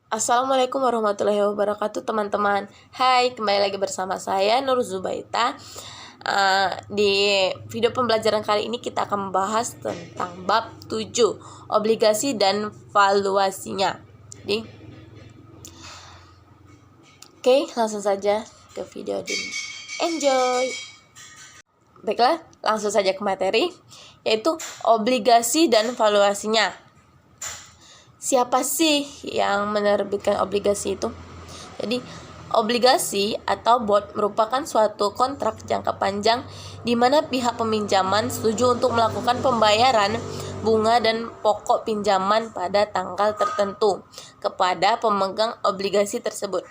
Assalamualaikum warahmatullahi wabarakatuh teman-teman. Hai, kembali lagi bersama saya Nur Zubaita. Di video pembelajaran kali ini kita akan membahas tentang bab 7, obligasi dan valuasinya. Oke, langsung saja ke video ini. Enjoy. Baiklah, langsung saja ke materi, yaitu obligasi dan valuasinya. Siapa sih yang menerbitkan obligasi itu? Jadi, obligasi atau bond merupakan suatu kontrak jangka panjang di mana pihak peminjaman setuju untuk melakukan pembayaran bunga dan pokok pinjaman pada tanggal tertentu kepada pemegang obligasi tersebut.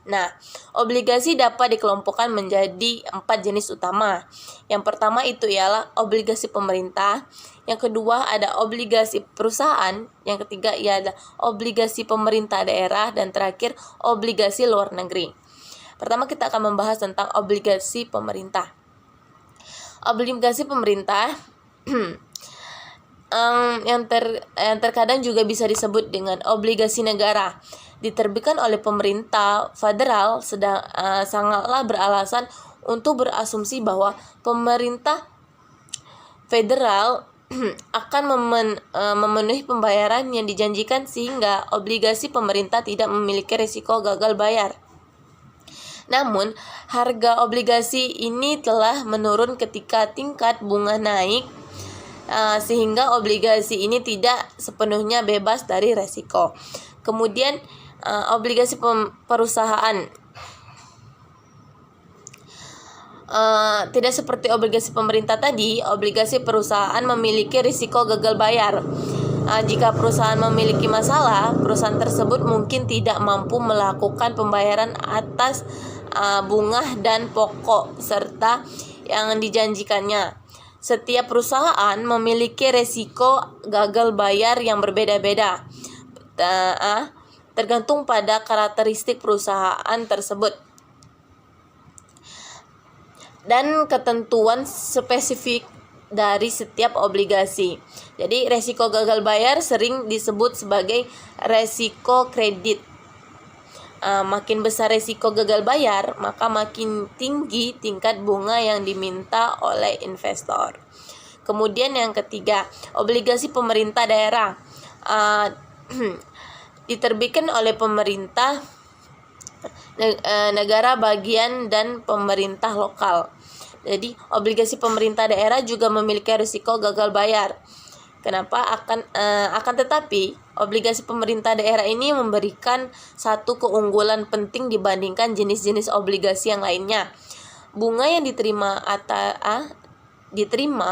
Nah, obligasi dapat dikelompokkan menjadi 4 jenis utama. Yang pertama itu ialah obligasi pemerintah, yang kedua ada obligasi perusahaan, yang ketiga ialah obligasi pemerintah daerah, dan terakhir obligasi luar negeri. Pertama kita akan membahas tentang obligasi pemerintah. Obligasi pemerintah yang terkadang juga bisa disebut dengan obligasi negara, diterbitkan oleh pemerintah federal, sangatlah beralasan untuk berasumsi bahwa pemerintah federal akan memenuhi pembayaran yang dijanjikan, sehingga obligasi pemerintah tidak memiliki risiko gagal bayar. Namun, harga obligasi ini telah menurun ketika tingkat bunga naik, sehingga obligasi ini tidak sepenuhnya bebas dari risiko. Kemudian, obligasi perusahaan tidak seperti obligasi pemerintah tadi. Obligasi perusahaan memiliki risiko gagal bayar. Jika perusahaan memiliki masalah, perusahaan tersebut mungkin tidak mampu melakukan pembayaran atas bunga dan pokok serta yang dijanjikannya. Setiap perusahaan memiliki risiko gagal bayar yang berbeda-beda, tergantung pada karakteristik perusahaan tersebut dan ketentuan spesifik dari setiap obligasi. Jadi, resiko gagal bayar sering disebut sebagai resiko kredit. Makin besar resiko gagal bayar, maka makin tinggi tingkat bunga yang diminta oleh investor. Kemudian yang ketiga, obligasi pemerintah daerah. Diterbitkan oleh pemerintah negara bagian dan pemerintah lokal. Jadi, obligasi pemerintah daerah juga memiliki risiko gagal bayar. Kenapa? Akan tetapi, obligasi pemerintah daerah ini memberikan satu keunggulan penting dibandingkan jenis-jenis obligasi yang lainnya. Bunga yang diterima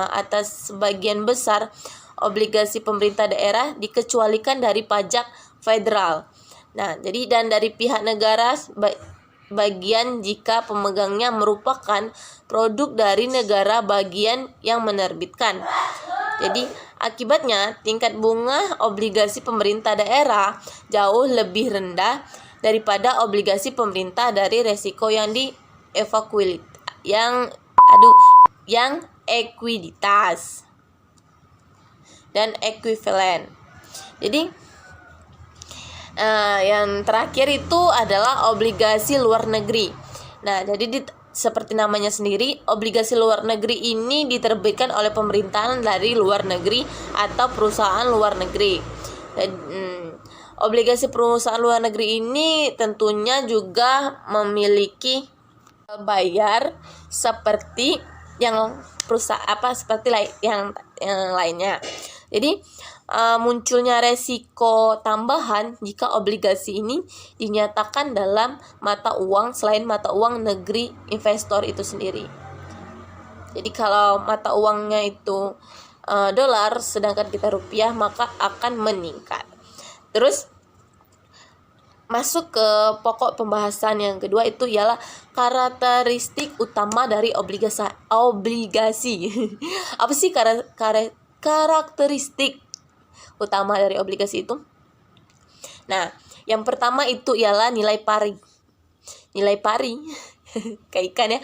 atas sebagian besar obligasi pemerintah daerah dikecualikan dari pajak federal. Nah, jadi dan dari pihak negara bagian jika pemegangnya merupakan produk dari negara bagian yang menerbitkan. Jadi, akibatnya tingkat bunga obligasi pemerintah daerah jauh lebih rendah daripada obligasi pemerintah dari resiko yang yang ekuiditas dan ekuivalen. Jadi, yang terakhir itu adalah obligasi luar negeri. Nah, jadi seperti namanya sendiri, obligasi luar negeri ini diterbitkan oleh pemerintahan dari luar negeri atau perusahaan luar negeri. Obligasi perusahaan luar negeri ini tentunya juga memiliki bayar seperti yang lainnya. Jadi, munculnya resiko tambahan jika obligasi ini dinyatakan dalam mata uang selain mata uang negeri investor itu sendiri. Jadi, kalau mata uangnya itu dolar sedangkan kita rupiah, maka akan meningkat. Terus masuk ke pokok pembahasan yang kedua, itu ialah karakteristik utama dari obligasi. Apa sih karakteristik utama dari obligasi itu? Nah, yang pertama itu ialah nilai pari. Nilai pari kayak ikan ya.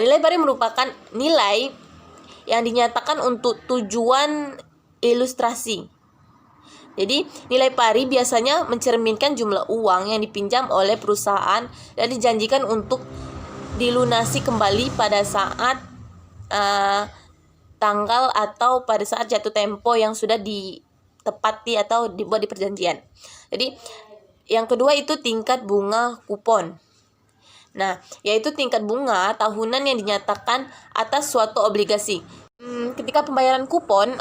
Nilai pari merupakan nilai yang dinyatakan untuk tujuan ilustrasi. Jadi, nilai pari biasanya mencerminkan jumlah uang yang dipinjam oleh perusahaan dan dijanjikan untuk dilunasi kembali pada saat tanggal atau pada saat jatuh tempo yang sudah ditepati atau dibuat di perjanjian. Jadi, yang kedua itu tingkat bunga kupon. Nah, yaitu tingkat bunga tahunan yang dinyatakan atas suatu obligasi. Ketika pembayaran kupon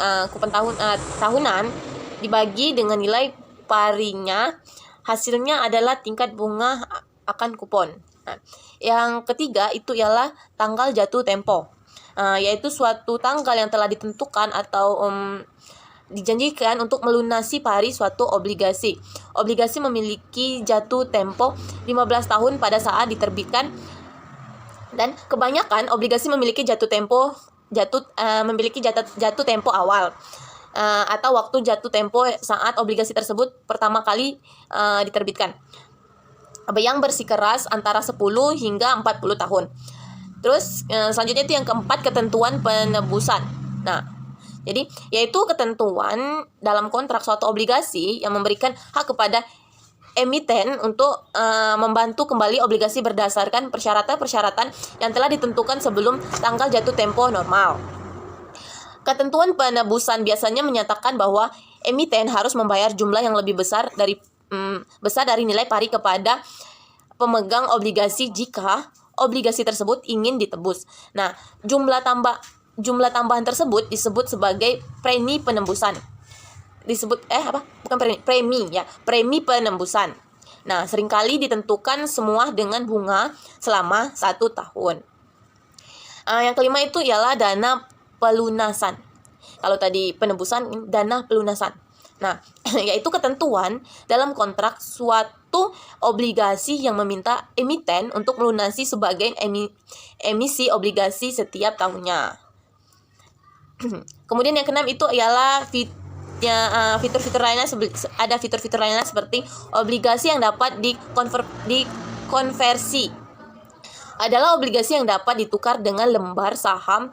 tahunan dibagi dengan nilai parinya, hasilnya adalah tingkat bunga akan kupon. Nah, yang ketiga itu ialah tanggal jatuh tempo, yaitu suatu tanggal yang telah ditentukan atau dijanjikan untuk melunasi pari suatu obligasi. Obligasi memiliki jatuh tempo 15 tahun pada saat diterbitkan, dan kebanyakan obligasi memiliki jatuh tempo awal atau waktu jatuh tempo saat obligasi tersebut pertama kali diterbitkan, yang bersikeras antara 10 hingga 40 tahun. Terus selanjutnya itu yang keempat, ketentuan penebusan. Nah, jadi yaitu ketentuan dalam kontrak suatu obligasi yang memberikan hak kepada emiten untuk membantu kembali obligasi berdasarkan persyaratan-persyaratan yang telah ditentukan sebelum tanggal jatuh tempo normal. Ketentuan penebusan biasanya menyatakan bahwa emiten harus membayar jumlah yang lebih besar dari nilai pari kepada pemegang obligasi jika obligasi tersebut ingin ditebus. Nah, jumlah tambahan tersebut disebut sebagai premi penembusan. Premi penembusan. Nah, seringkali ditentukan semua dengan bunga selama 1 tahun. Yang kelima itu ialah dana pelunasan. Kalau tadi penembusan, dana pelunasan. Nah, yaitu ketentuan dalam kontrak suatu obligasi yang meminta emiten untuk melunasi sebagian emisi obligasi setiap tahunnya. Kemudian yang keenam itu ialah fitur-fitur lainnya. Ada fitur-fitur lainnya seperti obligasi yang dapat dikonversi. Adalah obligasi yang dapat ditukar dengan lembar saham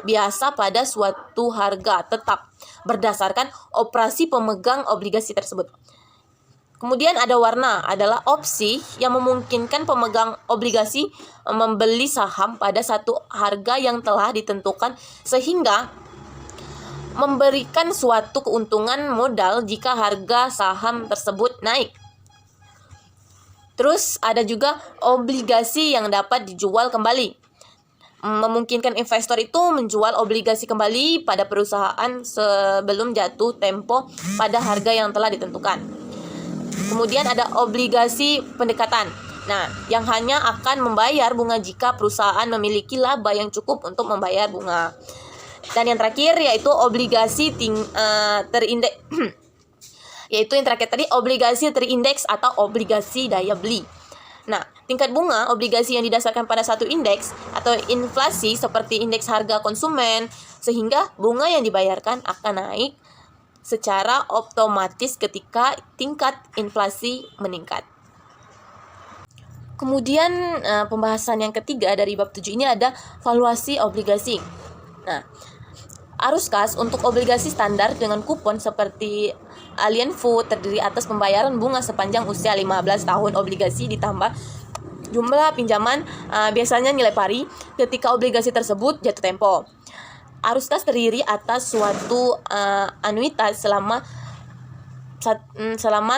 biasa pada suatu harga tetap berdasarkan operasi pemegang obligasi tersebut. Kemudian ada warna, adalah opsi yang memungkinkan pemegang obligasi membeli saham pada satu harga yang telah ditentukan sehingga memberikan suatu keuntungan modal jika harga saham tersebut naik. Terus ada juga obligasi yang dapat dijual kembali. Memungkinkan investor itu menjual obligasi kembali pada perusahaan sebelum jatuh tempo pada harga yang telah ditentukan. Kemudian ada obligasi pendekatan. Nah, yang hanya akan membayar bunga jika perusahaan memiliki laba yang cukup untuk membayar bunga. Dan yang terakhir yaitu obligasi terindeks. Yaitu yang terakhir tadi obligasi terindeks atau obligasi daya beli. Nah, tingkat bunga obligasi yang didasarkan pada satu indeks atau inflasi seperti indeks harga konsumen, sehingga bunga yang dibayarkan akan naik secara otomatis ketika tingkat inflasi meningkat. Kemudian pembahasan yang ketiga dari bab 7 ini ada valuasi obligasi. Nah, arus kas untuk obligasi standar dengan kupon seperti Alien Food terdiri atas pembayaran bunga sepanjang usia 15 tahun obligasi ditambah jumlah pinjaman biasanya nilai pari ketika obligasi tersebut jatuh tempo. Arus kas terdiri atas suatu anuitas selama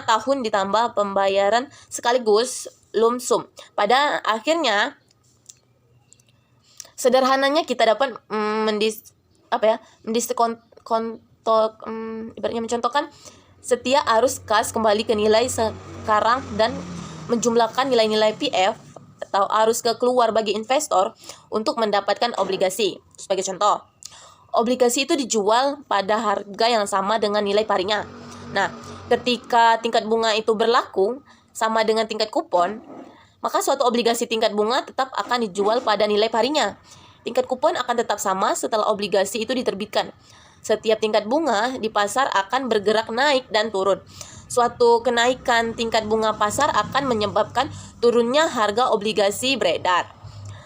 tahun ditambah pembayaran sekaligus lump sum. Pada akhirnya sederhananya kita dapat mencontohkan setiap arus kas kembali ke nilai sekarang dan menjumlahkan nilai-nilai PF atau arus ke keluar bagi investor untuk mendapatkan obligasi. Sebagai contoh, obligasi itu dijual pada harga yang sama dengan nilai parinya. Nah, ketika tingkat bunga itu berlaku sama dengan tingkat kupon, maka suatu obligasi tingkat bunga tetap akan dijual pada nilai parinya. Tingkat kupon akan tetap sama setelah obligasi itu diterbitkan. Setiap tingkat bunga di pasar akan bergerak naik dan turun. Suatu kenaikan tingkat bunga pasar akan menyebabkan turunnya harga obligasi beredar.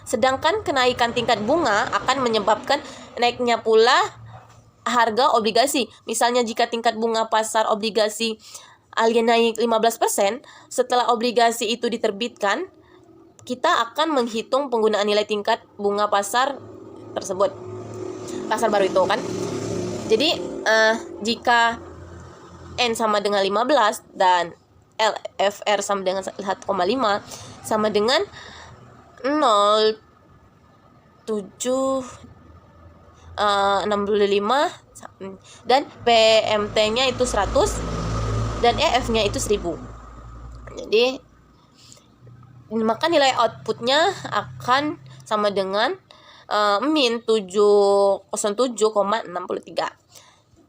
Sedangkan kenaikan tingkat bunga akan menyebabkan naiknya pula harga obligasi. Misalnya jika tingkat bunga pasar obligasi alien naik 15%, setelah obligasi itu diterbitkan, kita akan menghitung penggunaan nilai tingkat bunga pasar tersebut. Pasar baru itu kan. Jadi jika N sama dengan 15 dan LFR sama dengan 1,5 sama dengan 0,765 dan PMT-nya itu 100 dan EF-nya itu 1000. Jadi maka nilai outputnya akan sama dengan min 707,63.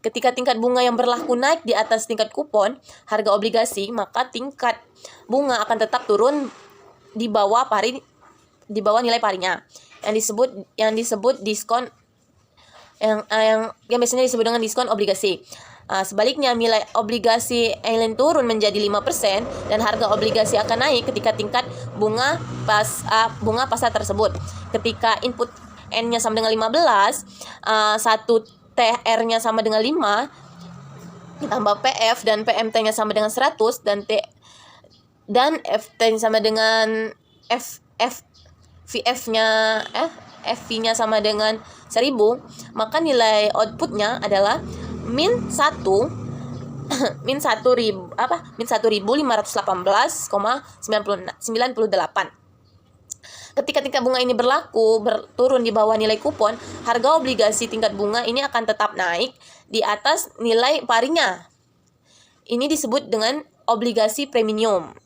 Ketika tingkat bunga yang berlaku naik di atas tingkat kupon harga obligasi, maka tingkat bunga akan tetap turun di bawah nilai parinya. Yang disebut diskon yang biasanya disebut dengan diskon obligasi. Sebaliknya, nilai obligasi alien turun menjadi 5% dan harga obligasi akan naik ketika tingkat bunga pasar tersebut. Ketika input N-nya sama dengan 15, 1 TR-nya sama dengan 5, ditambah PF dan PMT-nya sama dengan 100 dan FT-nya sama dengan FV-nya sama dengan 1000, maka nilai outputnya adalah min 1.518,98. Ketika tingkat bunga ini turun di bawah nilai kupon, harga obligasi tingkat bunga ini akan tetap naik di atas nilai parinya. Ini disebut dengan obligasi premium.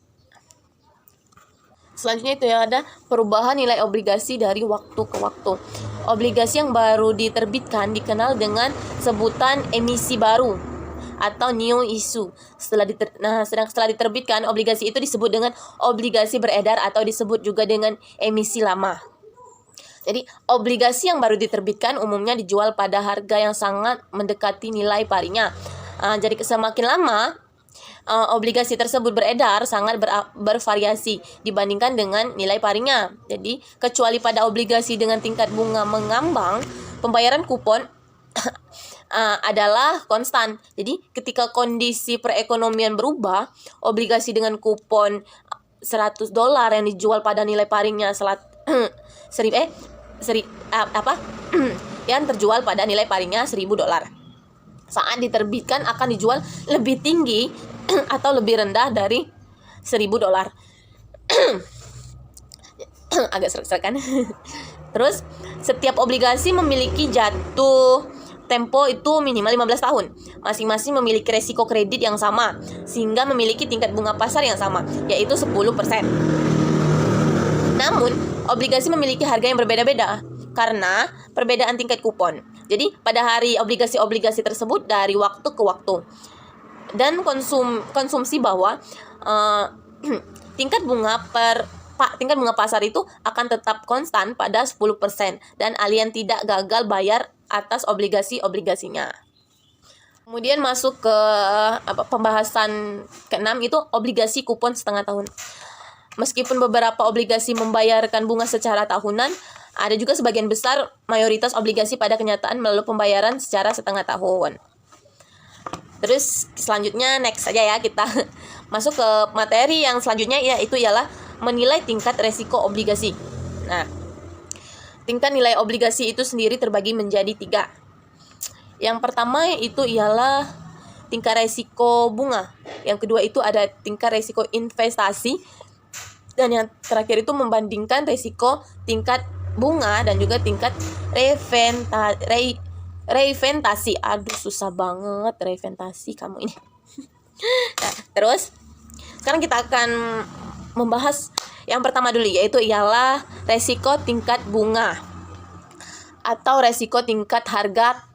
Selanjutnya itu ada perubahan nilai obligasi dari waktu ke waktu. Obligasi yang baru diterbitkan dikenal dengan sebutan emisi baru atau new issue. Setelah diterbitkan, obligasi itu disebut dengan obligasi beredar atau disebut juga dengan emisi lama. Jadi, obligasi yang baru diterbitkan umumnya dijual pada harga yang sangat mendekati nilai parinya. Jadi semakin lama obligasi tersebut beredar sangat bervariasi dibandingkan dengan nilai parinya. Jadi, kecuali pada obligasi dengan tingkat bunga mengambang, pembayaran kupon adalah konstan. Jadi ketika kondisi perekonomian berubah, obligasi dengan kupon $100 yang dijual pada nilai parinya yang terjual pada nilai parinya $1.000. Saat diterbitkan akan dijual lebih tinggi atau lebih rendah dari $1.000. Agak serak-serak kan? Terus setiap obligasi memiliki jatuh tempo itu minimal 15 tahun. Masing-masing memiliki resiko kredit yang sama, sehingga memiliki tingkat bunga pasar yang sama, yaitu 10%. Namun, obligasi memiliki harga yang berbeda-beda karena perbedaan tingkat kupon. Jadi, pada hari obligasi-obligasi tersebut dari waktu ke waktu. Dan konsumsi bahwa tingkat bunga pasar itu akan tetap konstan pada 10% dan alien tidak gagal bayar atas obligasinya. Kemudian masuk ke pembahasan ke-6 itu obligasi kupon setengah tahun. Meskipun beberapa obligasi membayarkan bunga secara tahunan, ada juga sebagian besar mayoritas obligasi pada kenyataan melalui pembayaran secara setengah tahun. Terus selanjutnya next saja ya, kita masuk ke materi yang selanjutnya, yaitu ialah menilai tingkat resiko obligasi. Nah, tingkat nilai obligasi itu sendiri terbagi menjadi 3. Yang pertama itu ialah tingkat resiko bunga. Yang kedua itu ada tingkat resiko investasi. Dan yang terakhir itu membandingkan resiko tingkat bunga dan juga tingkat reinvestasi. Aduh, susah banget reinvestasi kamu ini. Nah, terus sekarang kita akan membahas yang pertama dulu, yaitu ialah resiko tingkat bunga atau resiko tingkat harga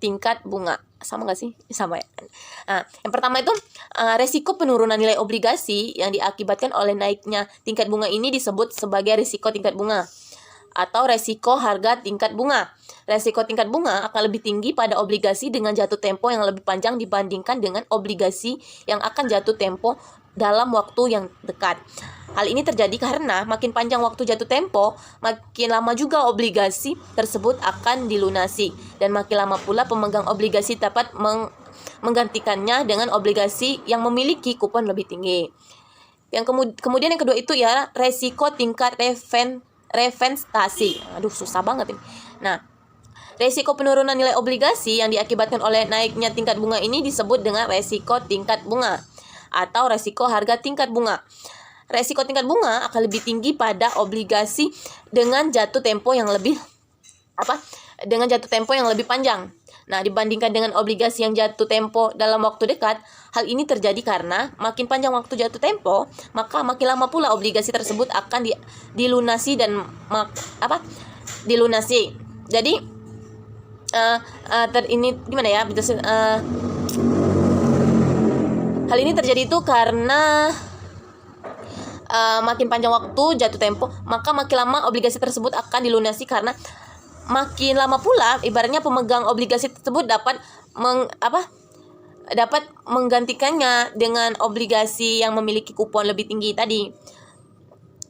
tingkat bunga. Sama gak sih? Sama ya. Nah, yang pertama itu resiko penurunan nilai obligasi yang diakibatkan oleh naiknya tingkat bunga ini disebut sebagai resiko tingkat bunga atau resiko harga tingkat bunga. Resiko tingkat bunga akan lebih tinggi pada obligasi dengan jatuh tempo yang lebih panjang dibandingkan dengan obligasi yang akan jatuh tempo dalam waktu yang dekat. Hal ini terjadi karena makin panjang waktu jatuh tempo, makin lama juga obligasi tersebut akan dilunasi, dan makin lama pula pemegang obligasi dapat menggantikannya dengan obligasi yang memiliki kupon lebih tinggi. Kemudian yang kedua itu ya resiko tingkat revestasi. Aduh, susah banget ini. Nah, resiko penurunan nilai obligasi yang diakibatkan oleh naiknya tingkat bunga ini disebut dengan resiko tingkat bunga atau resiko harga tingkat bunga. Resiko tingkat bunga akan lebih tinggi pada obligasi dengan jatuh tempo yang lebih panjang. Nah, dibandingkan dengan obligasi yang jatuh tempo dalam waktu dekat, hal ini terjadi karena makin panjang waktu jatuh tempo, maka makin lama pula obligasi tersebut akan dilunasi dan dilunasi. Jadi ini gimana ya? Hal ini terjadi itu karena makin panjang waktu jatuh tempo, maka makin lama obligasi tersebut akan dilunasi, karena makin lama pula ibaratnya pemegang obligasi tersebut dapat menggantikannya dengan obligasi yang memiliki kupon lebih tinggi tadi.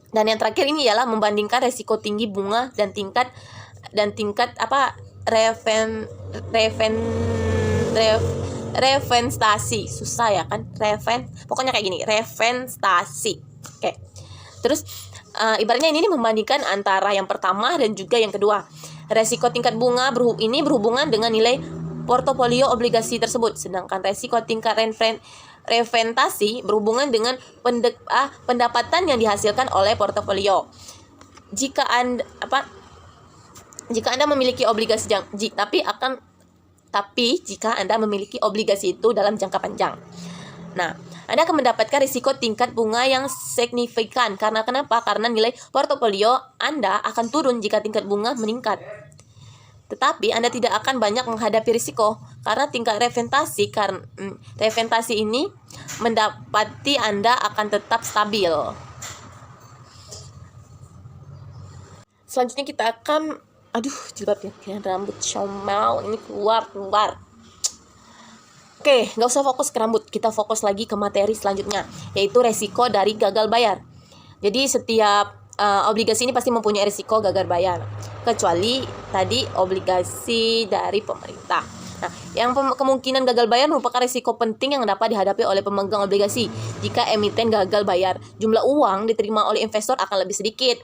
Dan yang terakhir ini ialah membandingkan resiko tinggi bunga dan tingkat revestasi. Susah ya kan? Pokoknya kayak gini, revestasi. Oke. Terus ibaratnya ini membandingkan antara yang pertama dan juga yang kedua. Resiko tingkat bunga ini berhubungan dengan nilai portofolio obligasi tersebut, sedangkan resiko tingkat revestasi berhubungan dengan pendapatan yang dihasilkan oleh portofolio. Jika Anda memiliki obligasi tapi jika Anda memiliki obligasi itu dalam jangka panjang, nah, Anda akan mendapatkan risiko tingkat bunga yang signifikan. Karena kenapa? Karena nilai portofolio Anda akan turun jika tingkat bunga meningkat. Tetapi Anda tidak akan banyak menghadapi risiko karena tingkat revestasi ini mendapati Anda akan tetap stabil. Selanjutnya kita akan jilbabnya rambut Xiaomao ini keluar. Oke, nggak usah fokus ke rambut, kita fokus lagi ke materi selanjutnya, yaitu resiko dari gagal bayar. Jadi setiap obligasi ini pasti mempunyai risiko gagal bayar, kecuali tadi obligasi dari pemerintah. Nah, yang kemungkinan gagal bayar merupakan risiko penting yang dapat dihadapi oleh pemegang obligasi. Jika emiten gagal bayar, jumlah uang diterima oleh investor akan lebih sedikit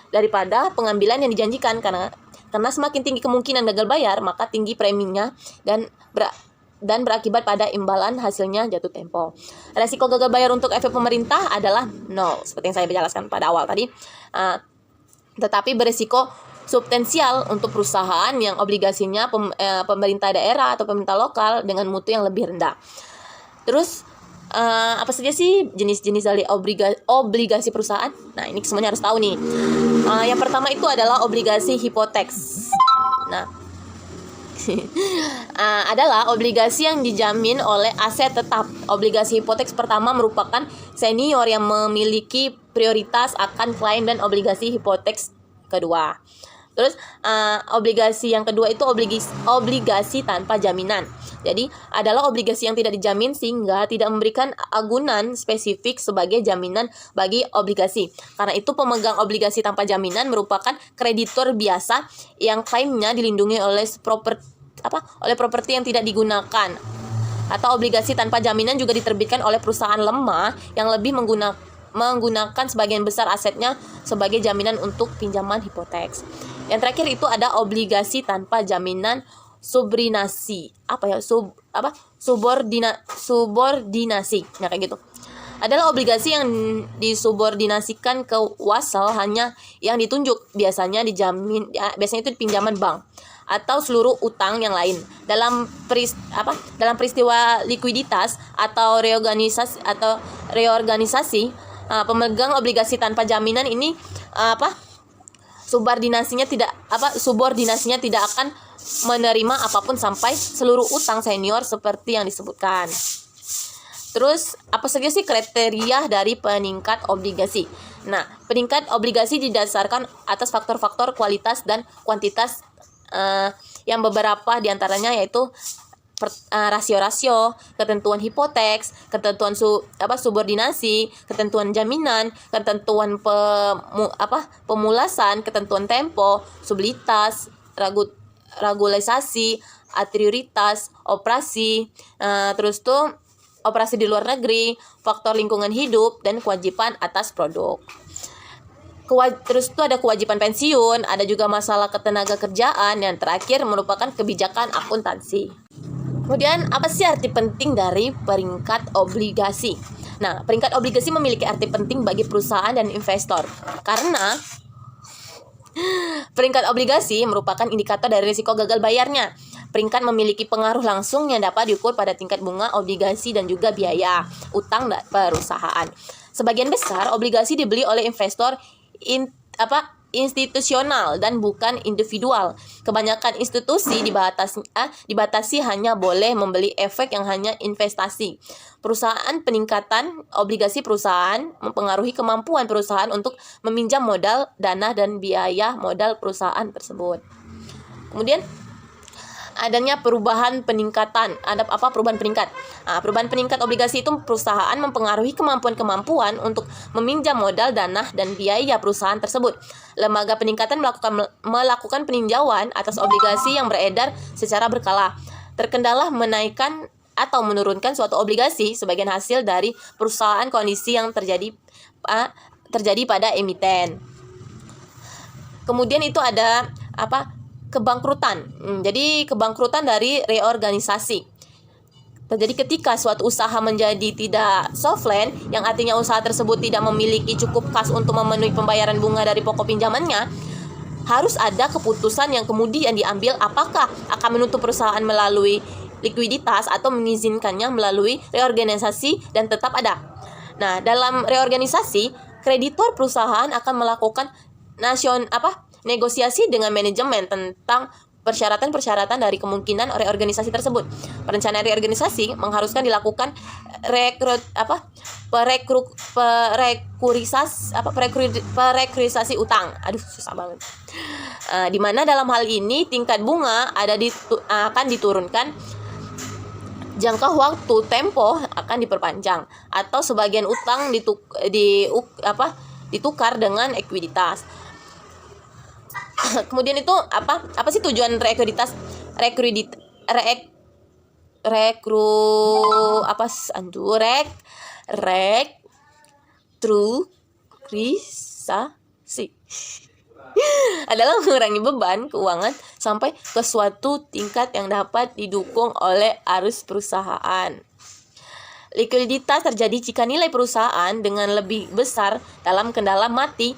daripada pengambilan yang dijanjikan. Karena semakin tinggi kemungkinan gagal bayar, maka tinggi preminya dan berakibat pada imbalan hasilnya jatuh tempo. Resiko gagal bayar untuk efek pemerintah adalah 0, seperti yang saya jelaskan pada awal tadi. Tetapi berisiko substansial untuk perusahaan yang obligasinya pemerintah daerah atau pemerintah lokal dengan mutu yang lebih rendah. Terus apa saja sih jenis-jenis dari obligasi perusahaan? Nah, ini semuanya harus tahu nih. Yang pertama itu adalah obligasi hipoteks. Nah, adalah obligasi yang dijamin oleh aset tetap. Obligasi hipoteks pertama merupakan senior yang memiliki prioritas akan klien dan obligasi hipoteks kedua. Terus obligasi yang kedua itu obligasi tanpa jaminan. Jadi adalah obligasi yang tidak dijamin sehingga tidak memberikan agunan spesifik sebagai jaminan bagi obligasi. Karena itu pemegang obligasi tanpa jaminan merupakan kreditor biasa yang klaimnya dilindungi oleh properti yang tidak digunakan. Atau obligasi tanpa jaminan juga diterbitkan oleh perusahaan lemah yang lebih menggunakan sebagian besar asetnya sebagai jaminan untuk pinjaman hipoteks. Yang terakhir itu ada obligasi tanpa jaminan subordinasi. Subordinasi. Nah, kayak gitu. Adalah obligasi yang disubordinasikan ke wasal hanya yang ditunjuk, biasanya itu pinjaman bank atau seluruh utang yang lain. Dalam peristiwa likuiditas atau reorganisasi, pemegang obligasi tanpa jaminan ini subordinasinya tidak akan menerima apapun sampai seluruh utang senior seperti yang disebutkan. Terus apa saja sih kriteria dari peningkat obligasi? Nah, peningkat obligasi didasarkan atas faktor-faktor kualitas dan kuantitas yang beberapa diantaranya yaitu rasio-rasio, ketentuan hipoteks, ketentuan subordinasi, ketentuan jaminan, ketentuan pemulasan, ketentuan tempo, sublitas, regulasi, atrioritas, operasi, terus tuh operasi di luar negeri, faktor lingkungan hidup, dan kewajiban atas produk. Terus itu ada kewajiban pensiun, ada juga masalah ketenaga kerjaan, yang terakhir merupakan kebijakan akuntansi. Kemudian apa sih arti penting dari peringkat obligasi? Nah, peringkat obligasi memiliki arti penting bagi perusahaan dan investor karena peringkat obligasi merupakan indikator dari risiko gagal bayarnya. Peringkat memiliki pengaruh langsung yang dapat diukur pada tingkat bunga obligasi dan juga biaya utang perusahaan. Sebagian besar obligasi dibeli oleh investor institusional dan bukan individual. Kebanyakan institusi dibatasi hanya boleh membeli efek yang hanya investasi. Peningkatan obligasi perusahaan mempengaruhi kemampuan perusahaan untuk meminjam modal, dana, dan biaya modal perusahaan tersebut. Kemudian adanya perubahan peningkatan. Ada apa perubahan peningkat? Perubahan peningkat obligasi itu perusahaan mempengaruhi kemampuan untuk meminjam modal, dana, dan biaya perusahaan tersebut. Lembaga peningkatan melakukan peninjauan atas obligasi yang beredar secara berkala. Terkendala menaikkan atau menurunkan suatu obligasi sebagian hasil dari perusahaan kondisi yang terjadi pada emiten. Kemudian itu ada kebangkrutan. Jadi kebangkrutan dari reorganisasi terjadi ketika suatu usaha menjadi tidak solvent, yang artinya usaha tersebut tidak memiliki cukup kas untuk memenuhi pembayaran bunga dari pokok pinjamannya. Harus ada keputusan yang kemudian diambil apakah akan menutup perusahaan melalui likuiditas atau mengizinkannya melalui reorganisasi dan tetap ada. Nah, dalam reorganisasi, kreditor perusahaan akan melakukan negosiasi dengan manajemen tentang persyaratan-persyaratan dari kemungkinan reorganisasi tersebut. Perencanaan reorganisasi mengharuskan dilakukan perekrutisasi utang. Aduh, susah banget. Di mana dalam hal ini tingkat bunga akan diturunkan, jangka waktu tempo akan diperpanjang, atau sebagian utang ditukar dengan ekuiditas. Kemudian itu apa sih tujuan restrukturisasi? Adalah mengurangi beban keuangan sampai ke suatu tingkat yang dapat didukung oleh arus perusahaan. Likuiditas terjadi jika nilai perusahaan dengan lebih besar dalam kendala mati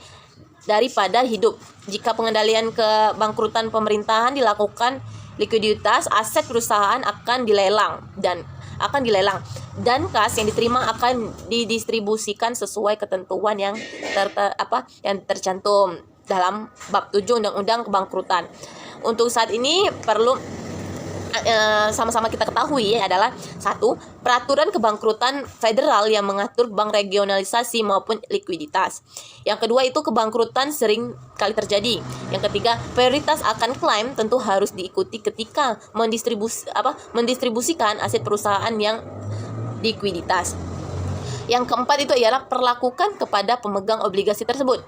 daripada hidup. Jika pengendalian kebangkrutan pemerintahan dilakukan, likuiditas aset perusahaan akan dilelang dan kas yang diterima akan didistribusikan sesuai ketentuan yang tercantum dalam bab 7 Undang-Undang Kebangkrutan. Untuk saat ini perlu sama-sama kita ketahui adalah 1. Peraturan kebangkrutan federal yang mengatur bank regionalisasi maupun likuiditas. Yang kedua itu kebangkrutan sering kali terjadi. Yang ketiga, prioritas akan klaim tentu harus diikuti ketika mendistribusikan aset perusahaan yang likuiditas. Yang keempat itu ialah perlakukan kepada pemegang obligasi tersebut.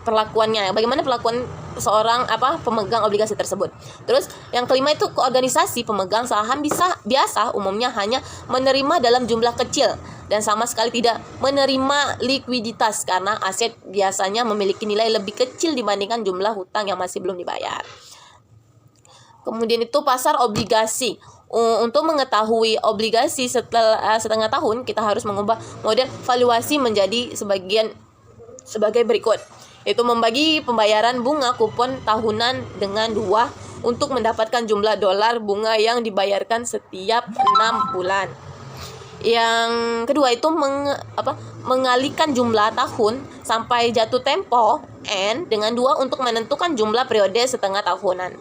Perlakuannya, bagaimana perlakuan seorang pemegang obligasi tersebut. Terus yang kelima itu organisasi pemegang saham biasa umumnya hanya menerima dalam jumlah kecil dan sama sekali tidak menerima likuiditas karena aset biasanya memiliki nilai lebih kecil dibandingkan jumlah hutang yang masih belum dibayar. Kemudian itu pasar obligasi. Untuk mengetahui obligasi setengah tahun, kita harus mengubah model valuasi menjadi sebagai berikut. Itu membagi pembayaran bunga kupon tahunan dengan 2 untuk mendapatkan jumlah dolar bunga yang dibayarkan setiap 6 bulan. Yang kedua itu mengalihkan jumlah tahun sampai jatuh tempo N dengan 2 untuk menentukan jumlah periode setengah tahunan.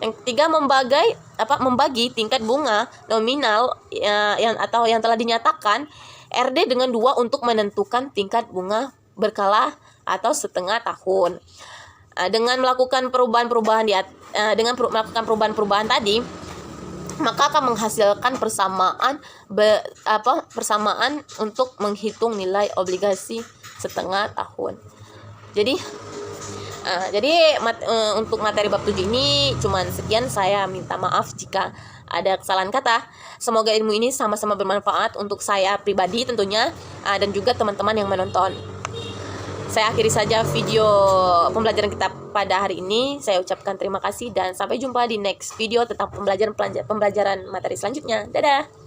Yang ketiga membagi tingkat bunga nominal yang telah dinyatakan RD dengan 2 untuk menentukan tingkat bunga berkala atau setengah tahun. Dengan melakukan perubahan-perubahan tadi, maka akan menghasilkan persamaan untuk menghitung nilai obligasi setengah tahun. Jadi untuk materi bab 7 ini cuman sekian. Saya minta maaf jika ada kesalahan kata. Semoga ilmu ini sama-sama bermanfaat untuk saya pribadi tentunya, dan juga teman-teman yang menonton. Saya akhiri saja video pembelajaran kita pada hari ini. Saya ucapkan terima kasih dan sampai jumpa di next video tentang pembelajaran materi selanjutnya. Dadah!